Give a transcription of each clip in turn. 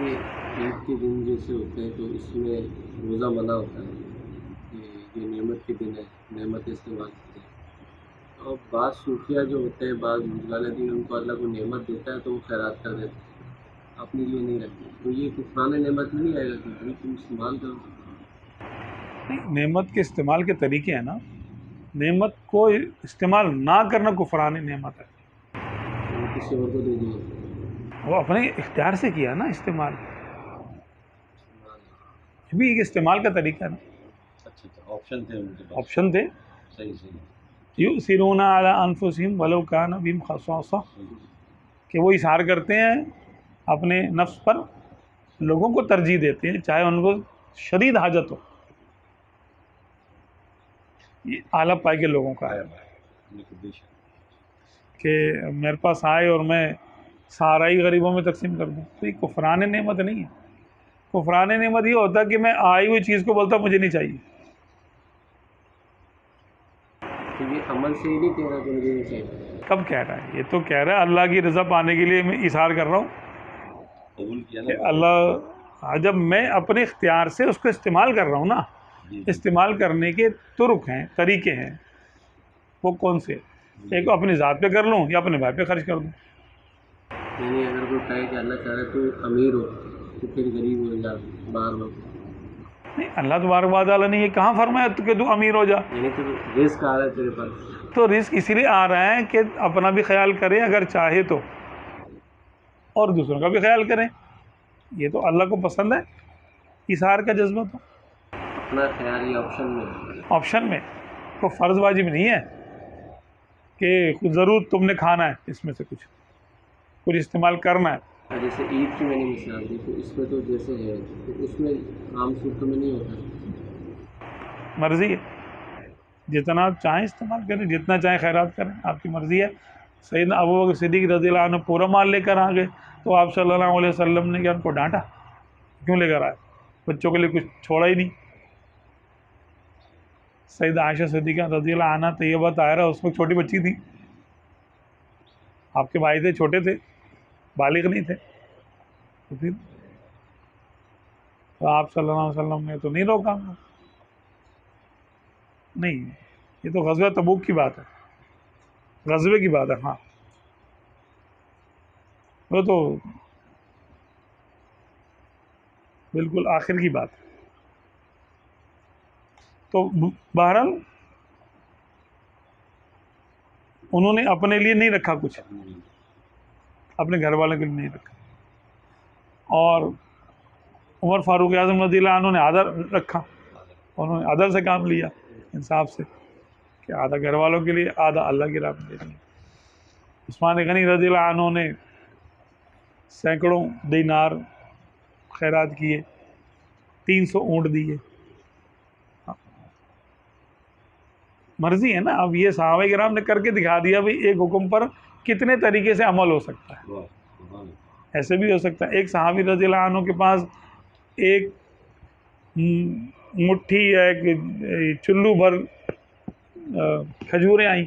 یہ عید کے دن جیسے ہوتے ہیں تو اس میں روزہ منع ہوتا ہے کہ یہ نعمت کے دن ہے، نعمت استعمال کرتے ہیں، اور بعض صوفیہ جو ہوتے ہیں، بعض بزرگان دین، ان کو اللہ کو نعمت دیتا ہے تو وہ خیرات کر دیتے ہیں، اپنے لیے نہیں رکھتے، تو یہ کفران نعمت نہیں آئے گا کہ تم استعمال کرو؟ نعمت کے استعمال کے طریقے ہیں نا، نعمت کو استعمال نہ کرنا کفران نعمت ہے. وہ کسی اور کو دے دیا، وہ اپنے اختیار سے کیا نا استعمال، یہ بھی ایک استعمال کا طریقہ ہے نا. اچھا آپشن تھے ان کے پاس، آپشن تھے. صحیح یؤثرون علی انفسہم ولو کان بہم خصاصہ، کہ وہ اظہار کرتے ہیں اپنے نفس پر، لوگوں کو ترجیح دیتے ہیں چاہے ان کو شدید حاجت ہو. یہ اعلیٰ پائے کے لوگوں کا ہے کہ میرے پاس آئے اور میں سارا ہی غریبوں میں تقسیم کر دوں، تو یہ کفران نعمت نہیں ہے. کفران نعمت یہ ہوتا ہے کہ میں آئی ہوئی چیز کو بولتا مجھے نہیں چاہیے. تو یہ عمل سے ہی نہیں کہہ رہا کہ مجھے نہیں چاہیے. کب کہہ رہا ہے؟ یہ تو کہہ رہا ہے اللہ کی رضا پانے کے لیے میں اظہار کر رہا ہوں کہ اللہ، جب میں اپنے اختیار سے اس کو استعمال کر رہا ہوں نا، استعمال کرنے کے طرق ہیں، طریقے ہیں، وہ کون سے؟ ایک اپنی ذات پہ کر لوں یا اپنے بھائی پہ خرچ کر دوں. یعنی اگر کوئی کہے کہ اللہ چاہ رہے تو امیر ہو تو پھر غریب ہو جا باہر ہو، نہیں، اللہ تبارک و تعالیٰ نے یہ کہاں فرمایا کہ تو امیر ہو جا؟ یعنی تو رزق آ رہا ہے تیرے پاس، تو رزق اسی لیے آ رہا ہے کہ اپنا بھی خیال کریں اگر چاہے تو، اور دوسروں کا بھی خیال کریں. یہ تو اللہ کو پسند ہے اظہار کا جذبہ. تو اپنا خیال یہ آپشن میں ہے. آپشن میں کوئی فرض واجب نہیں ہے کہ ضرور تم نے کھانا ہے، اس میں سے کچھ استعمال کرنا ہے. جیسے عید کی میں نے مثال دی، تو اس میں تو جیسے ہے تو اس میں عام صورتوں میں نہیں ہوتا. مرضی ہے، جتنا آپ چاہیں استعمال کریں، جتنا چاہیں خیرات کریں، آپ کی مرضی ہے. سیدنا ابو بکر صدیق رضی اللہ عنہ پورا مال لے کر آ گئے تو آپ صلی اللہ علیہ وسلم نے کیا ان کو ڈانٹا؟ کیوں لے کر آئے؟ بچوں کے لیے کچھ چھوڑا ہی نہیں. سیدہ عائشہ صدیقہ رضی اللہ عنہ طیبہ طاہرہ اس وقت چھوٹی بچی تھی، آپ کے بھائی تھے، چھوٹے تھے، بالغ نہیں تھے، تو پھر تو آپ صلی اللہ علیہ وسلم نے تو نہیں روکا. نہیں، یہ تو غزوہ تبوک کی بات ہے، غزوے کی بات ہے. ہاں، وہ تو بالکل آخر کی بات ہے. تو بہرحال انہوں نے اپنے لیے نہیں رکھا، کچھ اپنے گھر والوں کے لیے نہیں رکھا. اور عمر فاروق اعظم رضی اللہ عنہ نے آدھا رکھا، انہوں نے عدل سے کام لیا، انصاف سے، کہ آدھا گھر والوں کے لیے، آدھا اللہ کی راہ میں دے دیا. عثمان غنی رضی اللہ عنہ نے سینکڑوں دینار خیرات کیے، 300 اونٹ دیے. مرضی ہے نا. اب یہ صحابہ کرام نے کر کے دکھا دیا بھائی ایک حکم پر کتنے طریقے سے عمل ہو سکتا ہے. ایسے بھی ہو سکتا ہے. ایک صحابی رضی اللہ عنہ کے پاس ایک مٹھی یا ایک چلو بھر کھجوریں آئیں،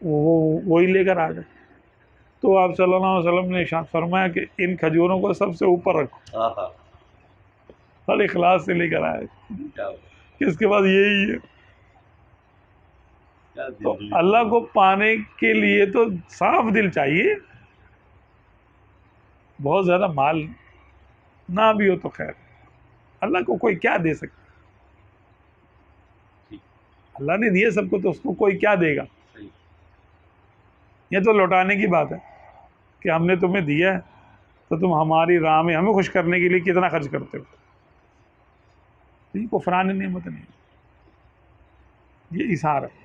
وہی لے کر آ گئے. تو آپ صلی اللہ علیہ وسلم نے ارشاد فرمایا کہ ان کھجوروں کو سب سے اوپر رکھو، اور اخلاص سے لے کر آئے کہ اس کے بعد یہی ہے. تو اللہ کو پانے کے لیے تو صاف دل چاہیے. بہت زیادہ مال نہ بھی ہو تو خیر، اللہ کو کوئی کیا دے سکتا؟ اللہ نے دیے سب کو، تو اس کو کوئی کیا دے گا؟ یہ تو لوٹانے کی بات ہے کہ ہم نے تمہیں دیا ہے تو تم ہماری راہ میں ہمیں خوش کرنے کے لیے کتنا خرچ کرتے ہو. یہ کفران نعمت نہیں، یہ اظہار ہے.